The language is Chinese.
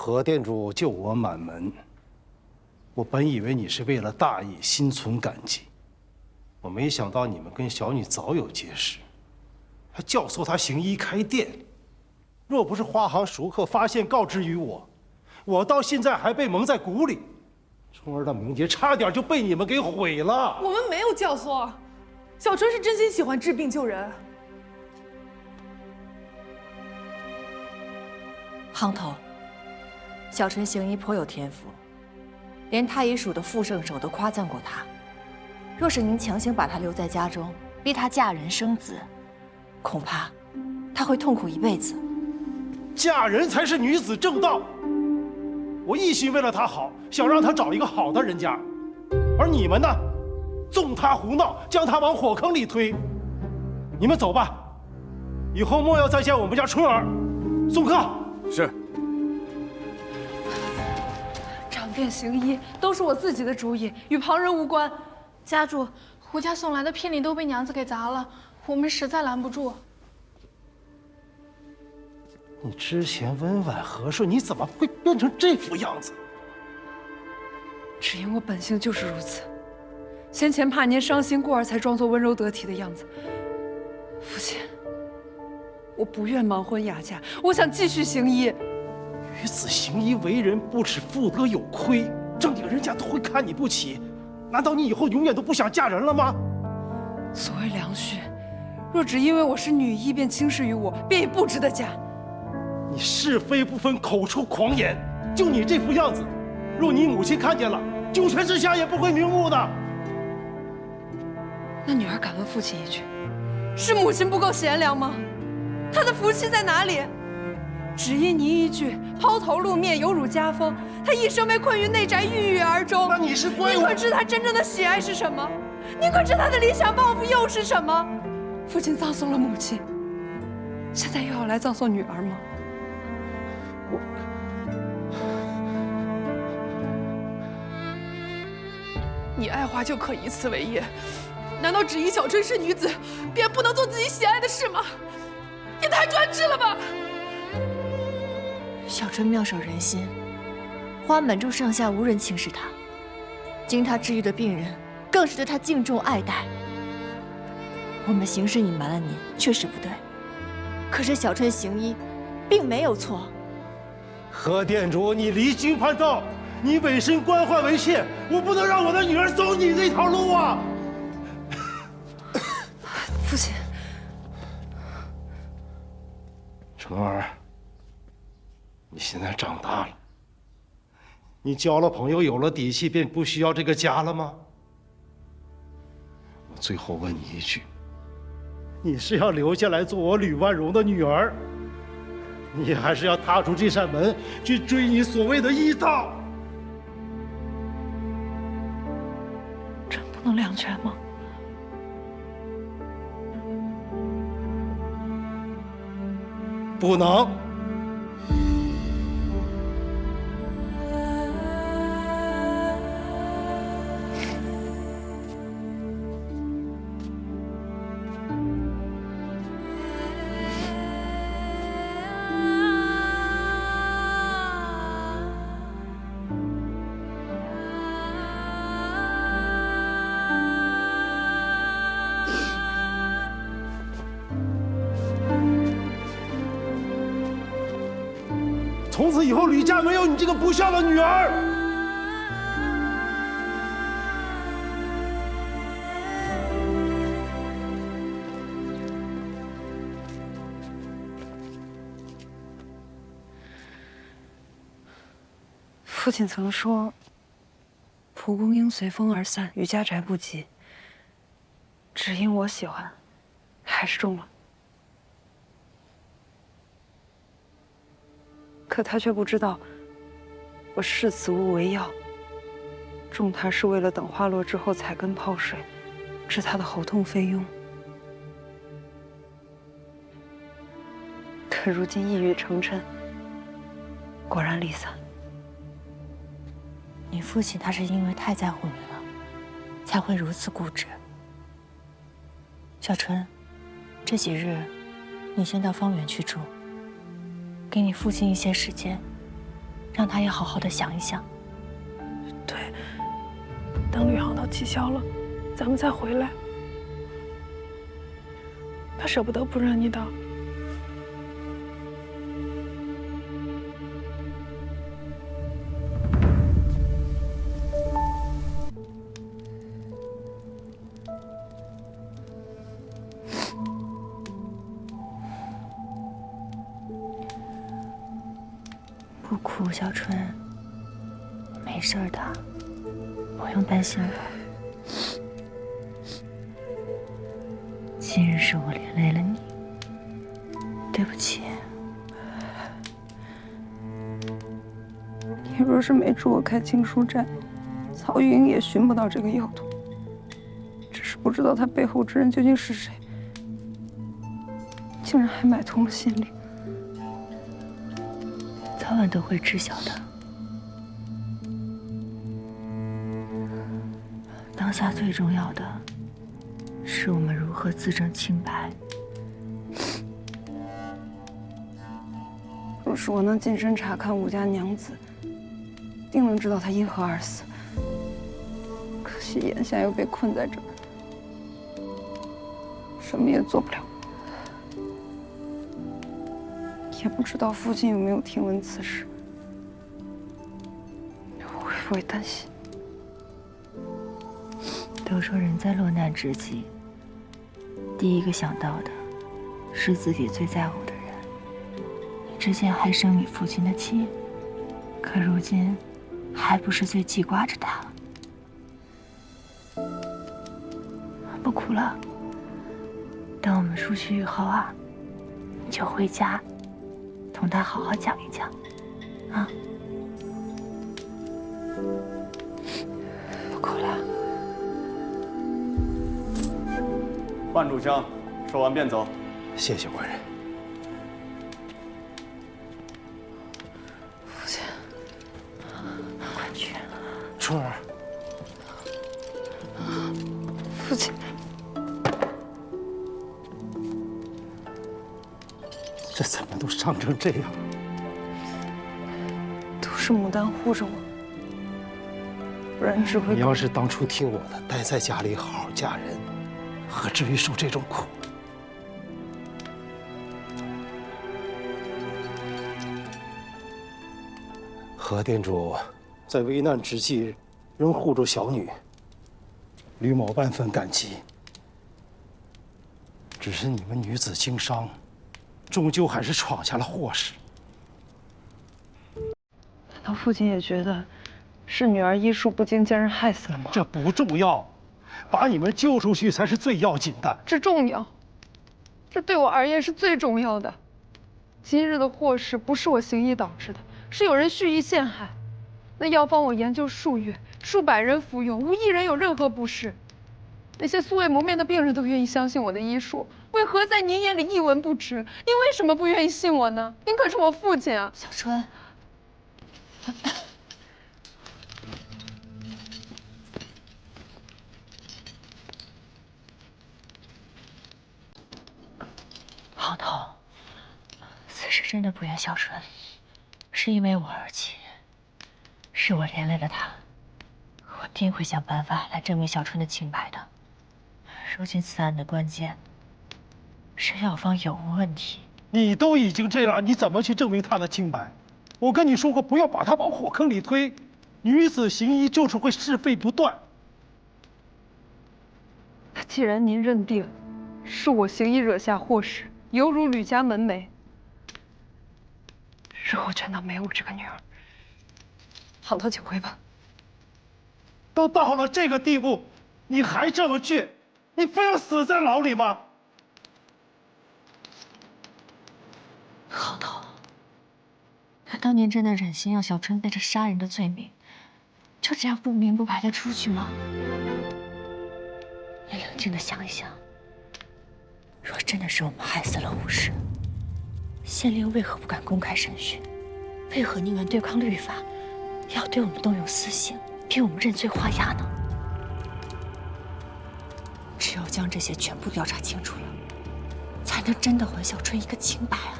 何店主救我满门，我本以为你是为了大义心存感激，我没想到你们跟小女早有结识，还教唆她行医开店。若不是花行熟客发现告知于我，我到现在还被蒙在鼓里，春儿的名节差点就被你们给毁了。我们没有教唆，小春是真心喜欢治病救人。行头，小春行医颇有天赋，连太医署的副圣手都夸赞过他。若是您强行把她留在家中，逼她嫁人生子，恐怕她会痛苦一辈子。嫁人才是女子正道。我一心为了她好，想让她找一个好的人家，而你们呢，纵她胡闹，将她往火坑里推。你们走吧，以后莫要再见我们家春儿。送客。是。长店行医都是我自己的主意，与旁人无关。家主，胡家送来的聘礼都被娘子给砸了，我们实在拦不住。你之前温婉和顺，你怎么会变成这副样子？只因我本性就是如此，先前怕您伤心，故而才装作温柔得体的样子。父亲，我不愿盲婚哑嫁，我想继续行医。女子行医为人，不耻妇德有亏，正经人家都会看你不起。难道你以后永远都不想嫁人了吗？所谓良婿，若只因为我是女医便轻视于我，便已不值得嫁。你是非不分，口出狂言，就你这副样子，若你母亲看见了，九泉之下也不会瞑目的。那女儿敢问父亲一句：是母亲不够贤良吗？她的福气在哪里？只因您一句抛头露面，有辱家风，她一生被困于内宅，郁郁而终。那你是怪我？您可知她真正的喜爱是什么？您可知她的理想抱负又是什么？父亲葬送了母亲，现在又要来葬送女儿吗？你爱花就可以此为业，难道只因小春是女子，便不能做自己喜爱的事吗？也太专制了吧！小春妙手仁心，花门中上下无人轻视她，经她治愈的病人更是对她敬重爱戴。我们行事隐瞒了您，确实不对。可是小春行医，并没有错。何店主，你离经叛道，你委身官宦为妾，我不能让我的女儿走你这条路啊！父亲，春儿，你现在长大了，你交了朋友，有了底气，便不需要这个家了吗？我最后问你一句，你是要留下来做我吕万荣的女儿，你还是要踏出这扇门，去追你所谓的医道？真不能两全吗？不能。从此以后，吕家没有你这个不孝的女儿。父亲曾说，蒲公英随风而散，与家宅不及。只因我喜欢，还是种了。可他却不知道，我视此物为药，种它是为了等花落之后采根泡水，治他的喉痛肺痈。可如今一语成谶，果然离散。你父亲他是因为太在乎你了，才会如此固执。小春，这几日，你先到方圆去住，给你父亲一些时间，让他也好好的想一想。对，等旅行都气消了，咱们再回来。他舍不得不认你的。不哭，小春，没事的，不用担心我。今日是我连累了你，对不起。你若是没助我开青书寨，曹玉英也寻不到这个药土。只是不知道他背后之人究竟是谁，竟然还买通了县令。早晚都会知晓的。当下最重要的是我们如何自证清白。若是我能近身查看吴家娘子，定能知道她因何而死。可惜眼下又被困在这儿，什么也做不了。也不知道父亲有没有听闻此事，我会不会担心？都说人在落难之际，第一个想到的是自己最在乎的人。你之前还生你父亲的气，可如今还不是最记挂着他？不哭了，等我们出去以后啊，你就回家。同他好好讲一讲，啊！不哭了。万炷香，说完便走。谢谢官人。父亲，快去。春儿，父亲，这怎么都伤成这样？都是牡丹护着我，不然只会……你要是当初听我的，待在家里好好嫁人，何至于受这种苦？何店主在危难之际仍护住小女，吕某万分感激。只是你们女子经商，终究还是闯下了祸事。难道父亲也觉得是女儿医术不精将人害死了吗？这不重要，把你们救出去才是最要紧的。这重要，这对我而言是最重要的。今日的祸事不是我行医导致的，是有人蓄意陷害。那药方我研究数月，数百人服用，无一人有任何不适。那些素未谋面的病人都愿意相信我的医术，为何在您眼里一文不值？您为什么不愿意信我呢？您可是我父亲啊！小春，好头，此事真的不怨小春，是因为我而起，是我连累了他，我定会想办法来证明小春的清白的。如今此案的关键是药方有无问题。你都已经这样，你怎么去证明他的清白？我跟你说过，不要把他往火坑里推。女子行医就是会是非不断。那既然您认定是我行医惹下祸事，犹如吕家门楣，日后全当没有我这个女儿。好了，请回吧。都到了这个地步，你还这么倔，你非要死在牢里吗？好头，难道您真的忍心让小春背着杀人的罪名，就这样不明不白的出去吗？你冷静的想一想，若真的是我们害死了武士，县令为何不敢公开审讯？为何宁愿对抗律法，也要对我们动用私刑，逼我们认罪画押呢？只有将这些全部调查清楚了，才能真的还小春一个清白啊！